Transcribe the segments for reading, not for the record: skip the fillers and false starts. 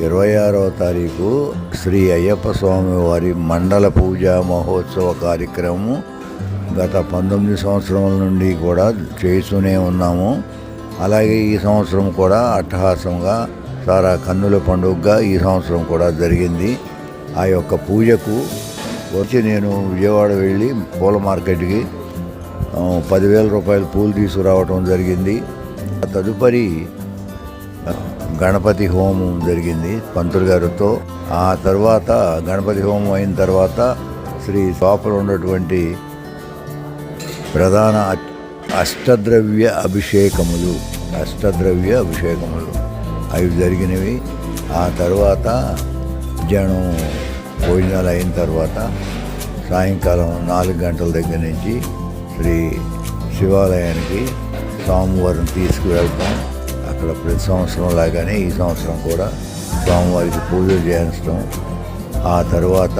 26వ తారీఖు శ్రీ అయ్యప్ప స్వామి వారి మండల పూజా మహోత్సవ కార్యక్రమం గత 19 సంవత్సరాల నుండి కూడా చేస్తూనే ఉన్నాము. అలాగే ఈ సంవత్సరం కూడా అట్టహాసంగా చాలా కన్నుల పండుగగా ఈ సంవత్సరం కూడా జరిగింది. ఆ యొక్క పూజకు వచ్చి నేను విజయవాడ వెళ్ళి పూల మార్కెట్కి 10,000 రూపాయల పూలు తీసుకురావటం జరిగింది. తదుపరి గణపతి హోమం జరిగింది పంతులు గారితో. ఆ తర్వాత గణపతి హోమం అయిన తర్వాత శ్రీ లోపల ఉన్నటువంటి ప్రధాన అష్టద్రవ్య అభిషేకములు అవి జరిగినవి. ఆ తర్వాత జనం భోజనాలు అయిన తర్వాత సాయంకాలం 4 గంటల దగ్గర నుంచి శ్రీ శివాలయానికి స్వామివారిని తీసుకువెళ్తాం. అక్కడ ప్రతి సంవత్సరం లాగానే ఈ సంవత్సరం కూడా స్వామివారికి పూజలు చేయించడం. ఆ తర్వాత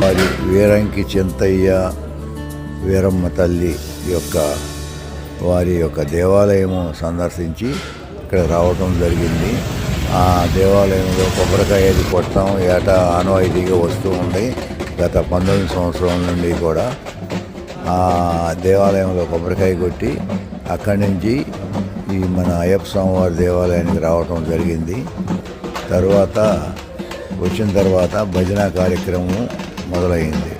వారి వీరంకి చింతయ్య వీరమ్మ తల్లి వారి యొక్క దేవాలయము సందర్శించి ఇక్కడ రావటం జరిగింది. ఆ దేవాలయంలో కొబ్బరికాయ కొట్టడం ఏటా ఆనవాయితీగా వస్తూ ఉంది. గత 19 సంవత్సరాల నుండి కూడా ఆ దేవాలయంలో కొబ్బరికాయ కొట్టి అక్కడి నుంచి ఈ మన అయ్యప్ప స్వామివారి దేవాలయానికి రావటం జరిగింది. వచ్చిన తర్వాత భజన కార్యక్రమం మొదలైంది.